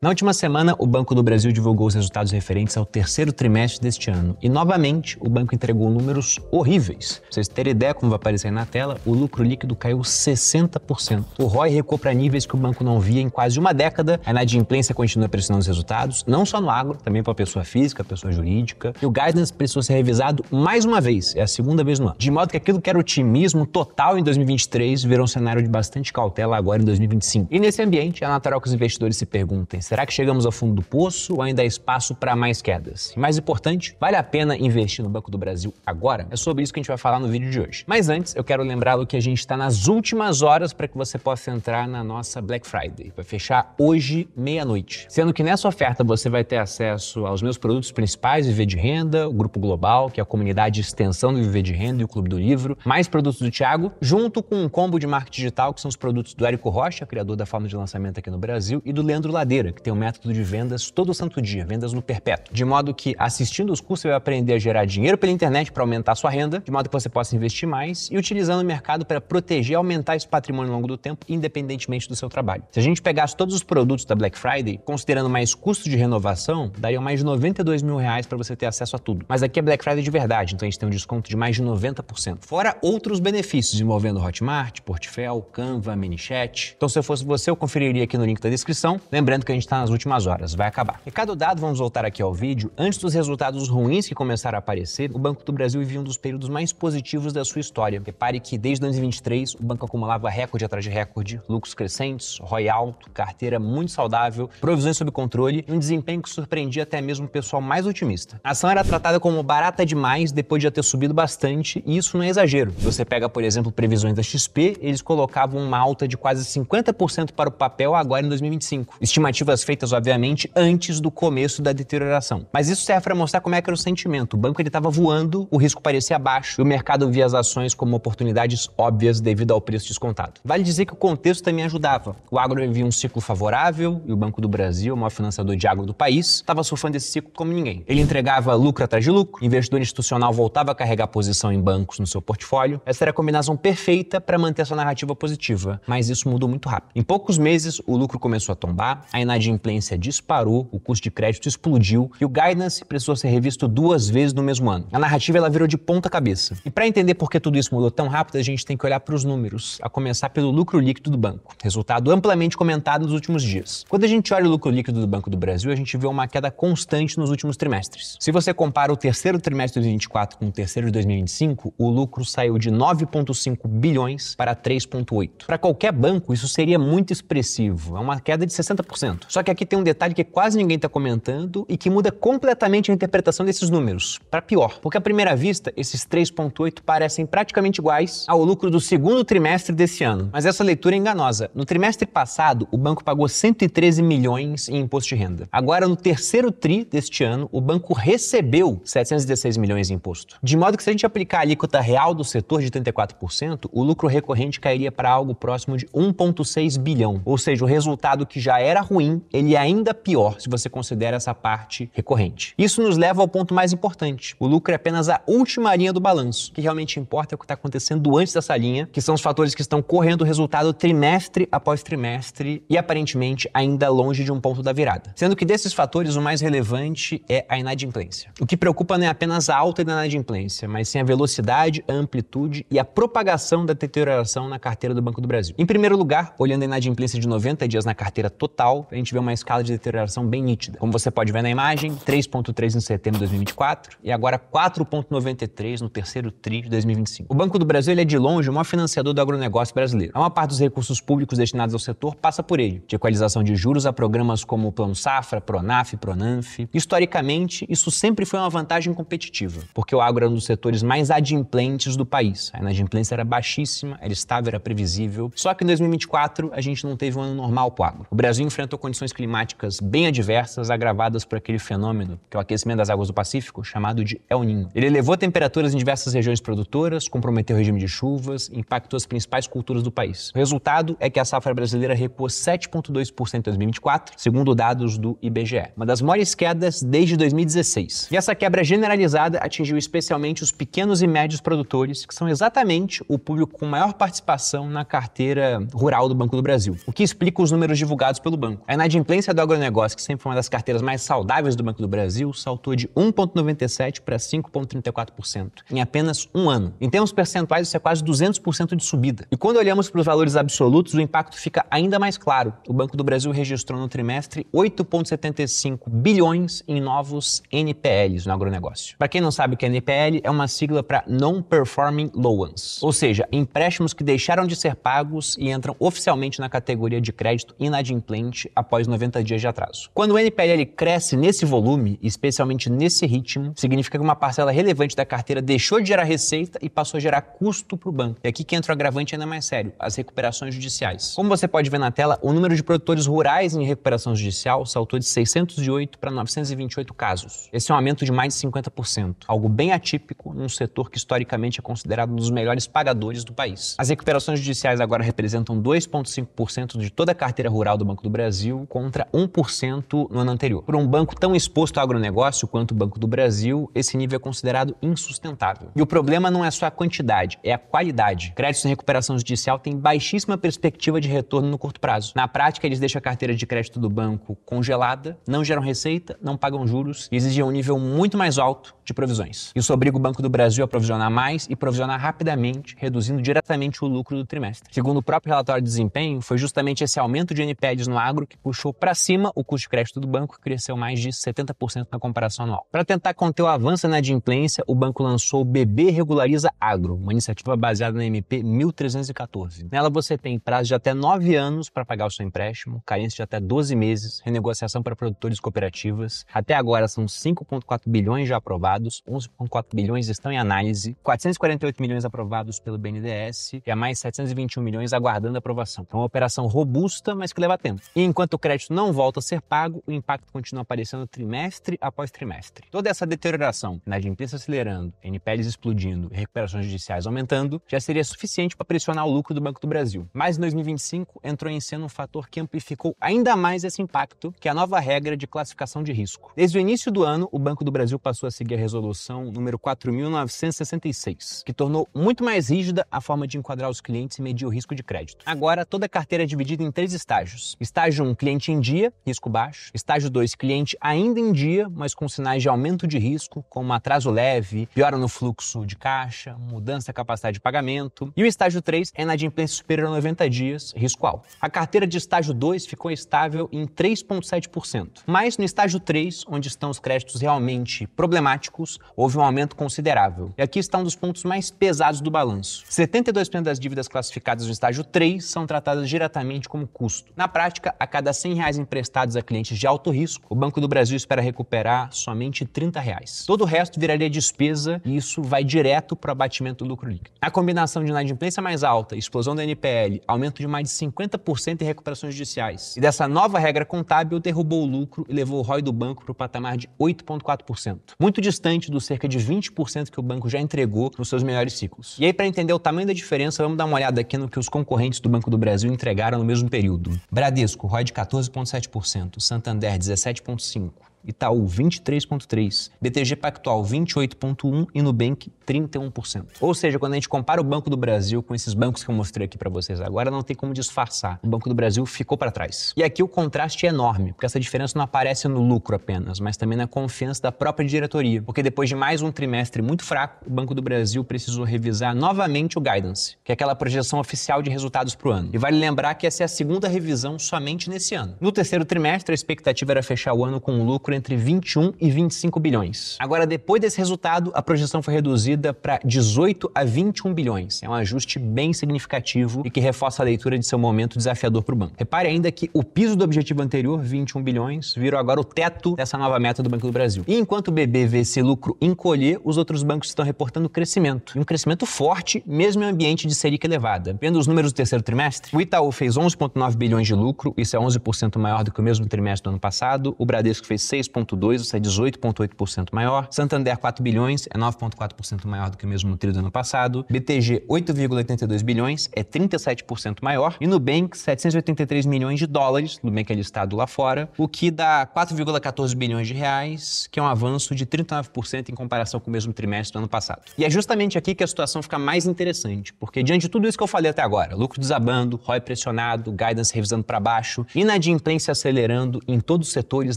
Na última semana, o Banco do Brasil divulgou os resultados referentes ao terceiro trimestre deste ano. E, novamente, o banco entregou números horríveis. Pra vocês terem ideia, como vai aparecer aí na tela, o lucro líquido caiu 60%. O ROI recuou para níveis que o banco não via em quase uma década. A inadimplência continua pressionando os resultados, não só no agro, também para a pessoa física, pessoa jurídica. E o guidance precisou ser revisado mais uma vez, é a segunda vez no ano. De modo que aquilo que era otimismo total em 2023 virou um cenário de bastante cautela agora em 2025. E nesse ambiente, é natural que os investidores se perguntem, será que chegamos ao fundo do poço ou ainda há espaço para mais quedas? E mais importante, vale a pena investir no Banco do Brasil agora? É sobre isso que a gente vai falar no vídeo de hoje. Mas antes, eu quero lembrá-lo que a gente está nas últimas horas para que você possa entrar na nossa Black Friday. Vai fechar hoje, meia-noite. Sendo que nessa oferta você vai ter acesso aos meus produtos principais, Viver de Renda, o Grupo Global, que é a comunidade de extensão do Viver de Renda e o Clube do Livro, mais produtos do Thiago, junto com um combo de marketing digital, que são os produtos do Érico Rocha, criador da forma de lançamento aqui no Brasil, e do Leandro Ladeira, que tem um método de vendas todo santo dia, vendas no perpétuo. De modo que, assistindo os cursos, você vai aprender a gerar dinheiro pela internet para aumentar a sua renda, de modo que você possa investir mais e utilizando o mercado para proteger e aumentar esse patrimônio ao longo do tempo, independentemente do seu trabalho. Se a gente pegasse todos os produtos da Black Friday, considerando mais custo de renovação, daria mais de R$92 mil para você ter acesso a tudo. Mas aqui é Black Friday de verdade, então a gente tem um desconto de mais de 90%. Fora outros benefícios envolvendo Hotmart, Portfel, Canva, MiniChat. Então se eu fosse você, eu conferiria aqui no link da descrição, lembrando que a gente está nas últimas horas, vai acabar. Recado dado, vamos voltar aqui ao vídeo. Antes dos resultados ruins que começaram a aparecer, o Banco do Brasil vivia um dos períodos mais positivos da sua história. Repare que desde 2023 o banco acumulava recorde atrás de recorde, lucros crescentes, ROI alto, carteira muito saudável, provisões sob controle e um desempenho que surpreendia até mesmo o pessoal mais otimista. A ação era tratada como barata demais depois de já ter subido bastante, e isso não é exagero. Você pega, por exemplo, previsões da XP, eles colocavam uma alta de quase 50% para o papel agora em 2025. Estimativas feitas, obviamente, antes do começo da deterioração. Mas isso serve para mostrar como é que era o sentimento. O banco estava voando, o risco parecia baixo, e o mercado via as ações como oportunidades óbvias devido ao preço descontado. Vale dizer que o contexto também ajudava. O agro vivia um ciclo favorável, e o Banco do Brasil, o maior financiador de agro do país, estava surfando esse ciclo como ninguém. Ele entregava lucro atrás de lucro, investidor institucional voltava a carregar posição em bancos no seu portfólio. Essa era a combinação perfeita para manter essa narrativa positiva, mas isso mudou muito rápido. Em poucos meses, o lucro começou a tombar, a inadimplência disparou, o custo de crédito explodiu e o guidance precisou ser revisto 2 vezes no mesmo ano. A narrativa ela virou de ponta cabeça. E para entender por que tudo isso mudou tão rápido, a gente tem que olhar para os números, a começar pelo lucro líquido do banco, resultado amplamente comentado nos últimos dias. Quando a gente olha o lucro líquido do Banco do Brasil, a gente vê uma queda constante nos últimos trimestres. Se você compara o terceiro trimestre de 2024 com o terceiro de 2025, o lucro saiu de 9,5 bilhões para 3,8. Para qualquer banco, isso seria muito expressivo, é uma queda de 60%. Só que aqui tem um detalhe que quase ninguém está comentando e que muda completamente a interpretação desses números, para pior. Porque à primeira vista, esses 3,8 parecem praticamente iguais ao lucro do segundo trimestre desse ano. Mas essa leitura é enganosa. No trimestre passado, o banco pagou 113 milhões em imposto de renda. Agora, no terceiro tri deste ano, o banco recebeu 716 milhões em imposto. De modo que se a gente aplicar a alíquota real do setor de 34%, o lucro recorrente cairia para algo próximo de 1,6 bilhão. Ou seja, o resultado que já era ruim, ele é ainda pior se você considera essa parte recorrente. Isso nos leva ao ponto mais importante. O lucro é apenas a última linha do balanço. O que realmente importa é o que está acontecendo antes dessa linha, que são os fatores que estão correndo o resultado trimestre após trimestre e aparentemente ainda longe de um ponto da virada. Sendo que desses fatores, o mais relevante é a inadimplência. O que preocupa não é apenas a alta da inadimplência, mas sim a velocidade, a amplitude e a propagação da deterioração na carteira do Banco do Brasil. Em primeiro lugar, olhando a inadimplência de 90 dias na carteira total, a gente vê uma escala de deterioração bem nítida. Como você pode ver na imagem, 3,3 em setembro de 2024 e agora 4,93 no terceiro tri de 2025. O Banco do Brasil ele é de longe o maior financiador do agronegócio brasileiro. A maior parte dos recursos públicos destinados ao setor passa por ele, de equalização de juros a programas como o Plano Safra, Pronaf, Pronanf. Historicamente, isso sempre foi uma vantagem competitiva, porque o agro era um dos setores mais adimplentes do país. A inadimplência era baixíssima, era estável, era previsível. Só que em 2024, a gente não teve um ano normal para o agro. O Brasil enfrentou condições climáticas bem adversas, agravadas por aquele fenômeno, que é o aquecimento das águas do Pacífico, chamado de El Niño. Ele elevou temperaturas em diversas regiões produtoras, comprometeu o regime de chuvas, impactou as principais culturas do país. O resultado é que a safra brasileira recuou 7,2% em 2024, segundo dados do IBGE. Uma das maiores quedas desde 2016. E essa quebra generalizada atingiu especialmente os pequenos e médios produtores, que são exatamente o público com maior participação na carteira rural do Banco do Brasil, o que explica os números divulgados pelo banco. A inadimplência do agronegócio, que sempre foi uma das carteiras mais saudáveis do Banco do Brasil, saltou de 1,97% para 5,34% em apenas um ano. Em termos percentuais, isso é quase 200% de subida. E quando olhamos para os valores absolutos, o impacto fica ainda mais claro. O Banco do Brasil registrou no trimestre 8,75 bilhões em novos NPLs no agronegócio. Para quem não sabe o que é NPL, é uma sigla para Non-Performing Loans, ou seja, empréstimos que deixaram de ser pagos e entram oficialmente na categoria de crédito inadimplente após 90 dias de atraso. Quando o NPL cresce nesse volume, especialmente nesse ritmo, significa que uma parcela relevante da carteira deixou de gerar receita e passou a gerar custo para o banco. E aqui que entra o agravante ainda mais sério, as recuperações judiciais. Como você pode ver na tela, o número de produtores rurais em recuperação judicial saltou de 608 para 928 casos. Esse é um aumento de mais de 50%, algo bem atípico num setor que historicamente é considerado um dos melhores pagadores do país. As recuperações judiciais agora representam 2,5% de toda a carteira rural do Banco do Brasil, contra 1% no ano anterior. Por um banco tão exposto ao agronegócio quanto o Banco do Brasil, esse nível é considerado insustentável. E o problema não é só a quantidade, é a qualidade. Créditos em recuperação judicial têm baixíssima perspectiva de retorno no curto prazo. Na prática, eles deixam a carteira de crédito do banco congelada, não geram receita, não pagam juros e exigem um nível muito mais alto de provisões. Isso obriga o Banco do Brasil a provisionar mais e provisionar rapidamente, reduzindo diretamente o lucro do trimestre. Segundo o próprio relatório de desempenho, foi justamente esse aumento de NPLs no agro que puxou para cima o custo de crédito do banco, que cresceu mais de 70% na comparação anual. Para tentar conter o avanço na inadimplência, o banco lançou o BB Regulariza Agro, uma iniciativa baseada na MP 1314. Nela você tem prazo de até 9 anos para pagar o seu empréstimo, carência de até 12 meses, renegociação para produtores e cooperativas. Até agora são 5,4 bilhões já aprovados, 11,4 bilhões estão em análise, 448 milhões aprovados pelo BNDES e há mais 721 milhões aguardando aprovação. É uma operação robusta, mas que leva tempo. E enquanto o crédito não volta a ser pago, o impacto continua aparecendo trimestre após trimestre. Toda essa deterioração, inadimplência acelerando, NPLs explodindo e recuperações judiciais aumentando, já seria suficiente para pressionar o lucro do Banco do Brasil. Mas em 2025 entrou em cena um fator que amplificou ainda mais esse impacto, que é a nova regra de classificação de risco. Desde o início do ano, o Banco do Brasil passou a seguir a resolução número 4.966, que tornou muito mais rígida a forma de enquadrar os clientes e medir o risco de crédito. Agora, toda a carteira é dividida em 3 estágios. Estágio 1, cliente em dia, risco baixo. Estágio 2, cliente ainda em dia, mas com sinais de aumento de risco, como atraso leve, piora no fluxo de caixa, mudança da capacidade de pagamento. E o estágio 3 é inadimplência superior a 90 dias, risco alto. A carteira de estágio 2 ficou estável em 3,7%. Mas no estágio 3, onde estão os créditos realmente problemáticos, houve um aumento considerável. E aqui está um dos pontos mais pesados do balanço. 72% das dívidas classificadas no estágio 3 são tratadas diretamente como custo. Na prática, a cada R$100 emprestados a clientes de alto risco, o Banco do Brasil espera recuperar somente R$30. Todo o resto viraria despesa e isso vai direto para o abatimento do lucro líquido. A combinação de inadimplência mais alta, explosão da NPL, aumento de mais de 50% em recuperações judiciais e dessa nova regra contábil derrubou o lucro e levou o ROI do banco para o patamar de 8,4%. Muito distante dos cerca de 20% que o banco já entregou nos seus melhores ciclos. E aí, para entender o tamanho da diferença, vamos dar uma olhada aqui no que os concorrentes do Banco do Brasil entregaram no mesmo período. Bradesco, ROI de 14,7%, Santander 17,5%. Itaú, 23,3%, BTG Pactual, 28,1% e Nubank, 31%. Ou seja, quando a gente compara o Banco do Brasil com esses bancos que eu mostrei aqui para vocês agora, não tem como disfarçar. O Banco do Brasil ficou para trás. E aqui o contraste é enorme, porque essa diferença não aparece no lucro apenas, mas também na confiança da própria diretoria. Porque depois de mais um trimestre muito fraco, o Banco do Brasil precisou revisar novamente o guidance, que é aquela projeção oficial de resultados para o ano. E vale lembrar que essa é a segunda revisão somente nesse ano. No terceiro trimestre, a expectativa era fechar o ano com um lucro entre 21 e 25 bilhões. Agora, depois desse resultado, a projeção foi reduzida para 18 a 21 bilhões. É um ajuste bem significativo e que reforça a leitura de seu momento desafiador para o banco. Repare ainda que o piso do objetivo anterior, 21 bilhões, virou agora o teto dessa nova meta do Banco do Brasil. E enquanto o BB vê esse lucro encolher, os outros bancos estão reportando crescimento. E um crescimento forte, mesmo em um ambiente de Selic elevada. Vendo os números do terceiro trimestre, o Itaú fez 11,9 bilhões de lucro, isso é 11% maior do que o mesmo trimestre do ano passado. O Bradesco fez 6,2, ou seja, 18,8% maior. Santander, 4 bilhões, é 9,4% maior do que o mesmo trimestre do ano passado. BTG, 8,82 bilhões, é 37% maior. E Nubank, 783 milhões de dólares, Nubank é listado lá fora, o que dá 4,14 bilhões de reais, que é um avanço de 39% em comparação com o mesmo trimestre do ano passado. E é justamente aqui que a situação fica mais interessante, porque diante de tudo isso que eu falei até agora, lucro desabando, ROI pressionado, guidance revisando para baixo, inadimplência acelerando em todos os setores,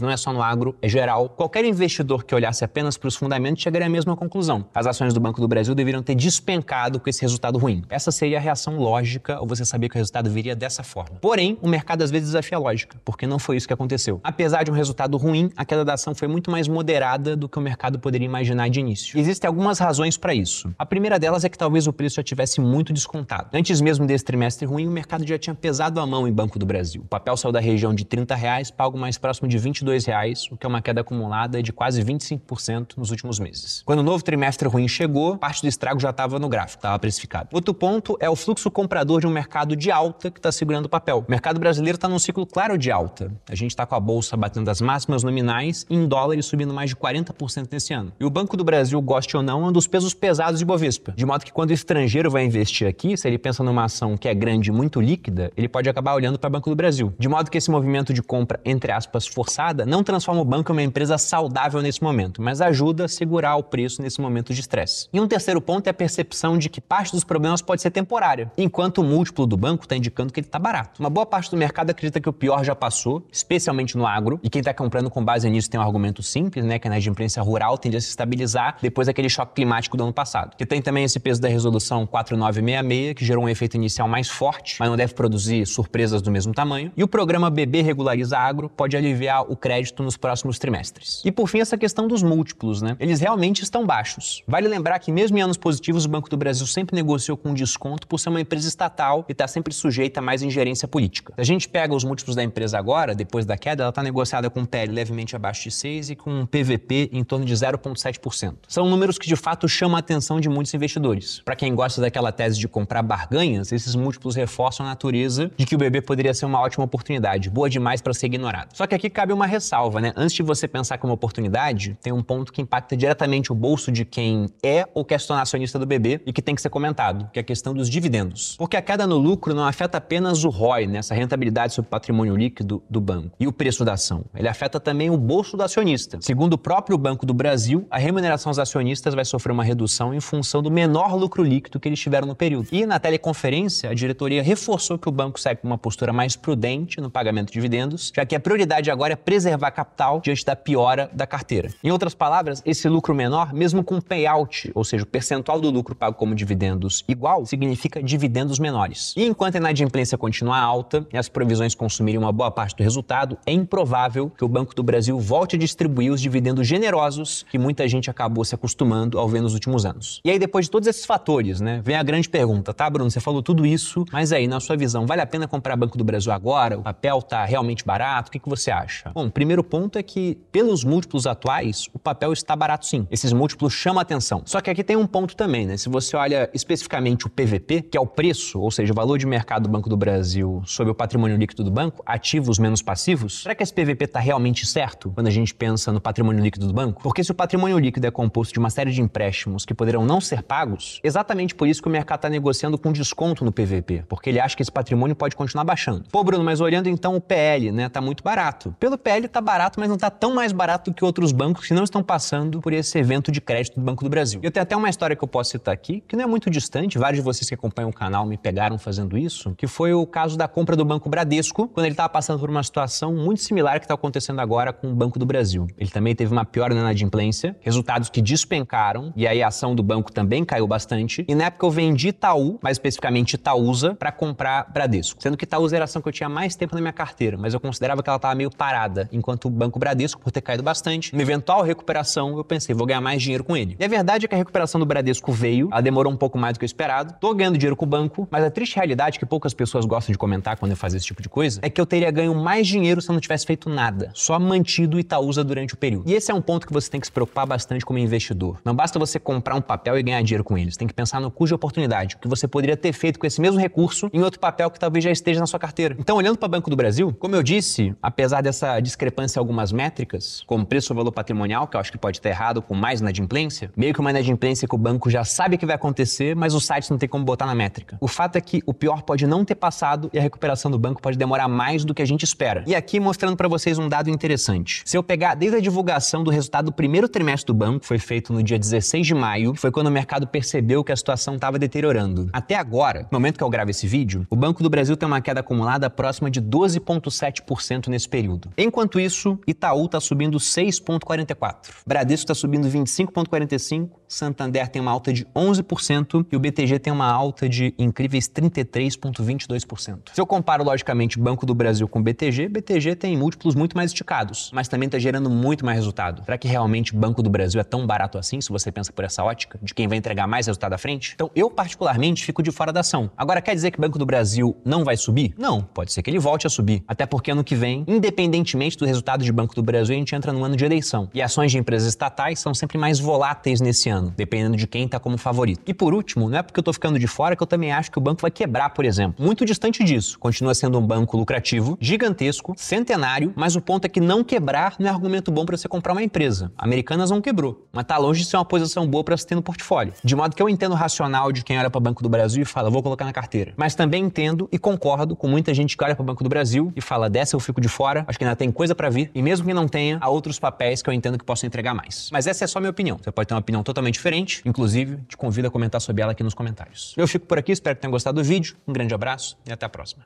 não é só no agro, é geral. Qualquer investidor que olhasse apenas para os fundamentos chegaria à mesma conclusão. As ações do Banco do Brasil deveriam ter despencado com esse resultado ruim. Essa seria a reação lógica, ou você sabia que o resultado viria dessa forma. Porém, o mercado às vezes desafia a lógica, porque não foi isso que aconteceu. Apesar de um resultado ruim, a queda da ação foi muito mais moderada do que o mercado poderia imaginar de início. Existem algumas razões para isso. A primeira delas é que talvez o preço já tivesse muito descontado. Antes mesmo desse trimestre ruim, o mercado já tinha pesado a mão em Banco do Brasil. O papel saiu da região de R$30 para algo mais próximo de R$22, o que é uma queda acumulada de quase 25% nos últimos meses. Quando o novo trimestre ruim chegou, parte do estrago já estava no gráfico, estava precificado. Outro ponto é o fluxo comprador de um mercado de alta que está segurando o papel. O mercado brasileiro está num ciclo claro de alta. A gente está com a bolsa batendo as máximas nominais e em dólares subindo mais de 40% nesse ano. E o Banco do Brasil, goste ou não, é um dos pesos pesados de Bovespa. De modo que quando o estrangeiro vai investir aqui, se ele pensa numa ação que é grande e muito líquida, ele pode acabar olhando para o Banco do Brasil. De modo que esse movimento de compra, entre aspas, forçada, não transforma o banco em uma empresa saudável nesse momento, mas ajuda a segurar o preço nesse momento de estresse. E um terceiro ponto é a percepção de que parte dos problemas pode ser temporária, enquanto o múltiplo do banco está indicando que ele está barato. Uma boa parte do mercado acredita que o pior já passou, especialmente no agro, e quem está comprando com base nisso tem um argumento simples, né, que a inadimplência rural tende a se estabilizar depois daquele choque climático do ano passado. Que tem também esse peso da resolução 4966, que gerou um efeito inicial mais forte, mas não deve produzir surpresas do mesmo tamanho. E o programa BB Regulariza Agro pode aliviar o crédito nos próximos trimestres. E por fim, essa questão dos múltiplos, né? Eles realmente estão baixos. Vale lembrar que mesmo em anos positivos, o Banco do Brasil sempre negociou com desconto por ser uma empresa estatal e está sempre sujeita a mais ingerência política. Se a gente pega os múltiplos da empresa agora, depois da queda, ela está negociada com um PL levemente abaixo de 6 e com um PVP em torno de 0,7%. São números que de fato chamam a atenção de muitos investidores. Para quem gosta daquela tese de comprar barganhas, esses múltiplos reforçam a natureza de que o BB poderia ser uma ótima oportunidade, boa demais para ser ignorado. Só que aqui cabe uma ressalva, né? Antes de você pensar como oportunidade, tem um ponto que impacta diretamente o bolso de quem é ou quer se tornar acionista do BB e que tem que ser comentado, que é a questão dos dividendos. Porque a queda no lucro não afeta apenas o ROI, né? Essa rentabilidade sobre o patrimônio líquido do banco e o preço da ação. Ele afeta também o bolso do acionista. Segundo o próprio Banco do Brasil, a remuneração aos acionistas vai sofrer uma redução em função do menor lucro líquido que eles tiveram no período. E na teleconferência, a diretoria reforçou que o banco segue com uma postura mais prudente no pagamento de dividendos, já que a prioridade agora é preservar capital diante da piora da carteira. Em outras palavras, esse lucro menor, mesmo com payout, ou seja, o percentual do lucro pago como dividendos igual, significa dividendos menores. E enquanto a inadimplência continuar alta e as provisões consumirem uma boa parte do resultado, é improvável que o Banco do Brasil volte a distribuir os dividendos generosos que muita gente acabou se acostumando ao ver nos últimos anos. E aí, depois de todos esses fatores, né, vem a grande pergunta, tá, Bruno? Você falou tudo isso, mas aí, na sua visão, vale a pena comprar Banco do Brasil agora? O papel tá realmente barato? O que você acha? Bom, o primeiro ponto é que, pelos múltiplos atuais, o papel está barato sim. Esses múltiplos chamam a atenção. Só que aqui tem um ponto também, né? Se você olha especificamente o PVP, que é o preço, ou seja, o valor de mercado do Banco do Brasil sobre o patrimônio líquido do banco, ativos menos passivos, será que esse PVP está realmente certo quando a gente pensa no patrimônio líquido do banco? Porque se o patrimônio líquido é composto de uma série de empréstimos que poderão não ser pagos, exatamente por isso que o mercado está negociando com desconto no PVP, porque ele acha que esse patrimônio pode continuar baixando. Pô, Bruno, mas olhando então o PL, né, tá muito barato. Pelo PL tá barato, mas não tá tão mais barato do que outros bancos que não estão passando por esse evento de crédito do Banco do Brasil. E eu tenho até uma história que eu posso citar aqui, que não é muito distante, vários de vocês que acompanham o canal me pegaram fazendo isso, que foi o caso da compra do Banco Bradesco, quando ele estava passando por uma situação muito similar que está acontecendo agora com o Banco do Brasil. Ele também teve uma piora na inadimplência, resultados que despencaram, e aí a ação do banco também caiu bastante. E na época eu vendi Itaú, mais especificamente Itaúsa, para comprar Bradesco. Sendo que Itaúsa era a ação que eu tinha mais tempo na minha carteira, mas eu considerava que ela estava meio parada, enquanto o Banco Bradesco, por ter caído bastante, uma eventual recuperação, eu pensei, vou ganhar mais dinheiro com ele. E a verdade é que a recuperação do Bradesco veio, ela demorou um pouco mais do que eu esperado, tô ganhando dinheiro com o banco, mas a triste realidade, que poucas pessoas gostam de comentar quando eu faço esse tipo de coisa, é que eu teria ganho mais dinheiro se eu não tivesse feito nada, só mantido o Itaúsa durante o período. E esse é um ponto que você tem que se preocupar bastante como investidor. Não basta você comprar um papel e ganhar dinheiro com ele, você tem que pensar no custo de oportunidade, o que você poderia ter feito com esse mesmo recurso em outro papel que talvez já esteja na sua carteira. Então, olhando para o Banco do Brasil, como eu disse, apesar dessa discrepância em algumas algumas métricas, como preço ou valor patrimonial, que eu acho que pode estar errado, com mais inadimplência, meio que uma inadimplência que o banco já sabe que vai acontecer, mas o site não tem como botar na métrica. O fato é que o pior pode não ter passado e a recuperação do banco pode demorar mais do que a gente espera. E aqui mostrando para vocês um dado interessante. Se eu pegar desde a divulgação do resultado do primeiro trimestre do banco, foi feito no dia 16 de maio, foi quando o mercado percebeu que a situação estava deteriorando. Até agora, no momento que eu gravo esse vídeo, o Banco do Brasil tem uma queda acumulada próxima de 12,7% nesse período. Enquanto isso, Itaú está subindo 6,44%, Bradesco está subindo 25,45%, Santander tem uma alta de 11% e o BTG tem uma alta de incríveis 33,22%. Se eu comparo, logicamente, Banco do Brasil com BTG tem múltiplos muito mais esticados, mas também está gerando muito mais resultado. Será que realmente Banco do Brasil é tão barato assim, se você pensa por essa ótica, de quem vai entregar mais resultado à frente? Então, eu particularmente fico de fora da ação. Agora, quer dizer que Banco do Brasil não vai subir? Não, pode ser que ele volte a subir. Até porque ano que vem, independentemente do resultado de Banco do Brasil, a gente entra no ano de eleição. E ações de empresas estatais são sempre mais voláteis nesse ano, dependendo de quem está como favorito. E por último, não é porque eu tô ficando de fora que eu também acho que o banco vai quebrar, por exemplo. Muito distante disso. Continua sendo um banco lucrativo, gigantesco, centenário, mas o ponto é que não quebrar não é argumento bom para você comprar uma empresa. A Americanas não quebrou, mas tá longe de ser uma posição boa para se ter no portfólio. De modo que eu entendo o racional de quem olha para o Banco do Brasil e fala, vou colocar na carteira. Mas também entendo e concordo com muita gente que olha para o Banco do Brasil e fala, dessa eu fico de fora, acho que ainda tem coisa para vir, e mesmo que não tenha, há outros papéis que eu entendo que possam entregar mais. Mas essa é só minha opinião. Você pode ter uma opinião totalmente diferente, inclusive te convido a comentar sobre ela aqui nos comentários. Eu fico por aqui, espero que tenham gostado do vídeo, um grande abraço e até a próxima.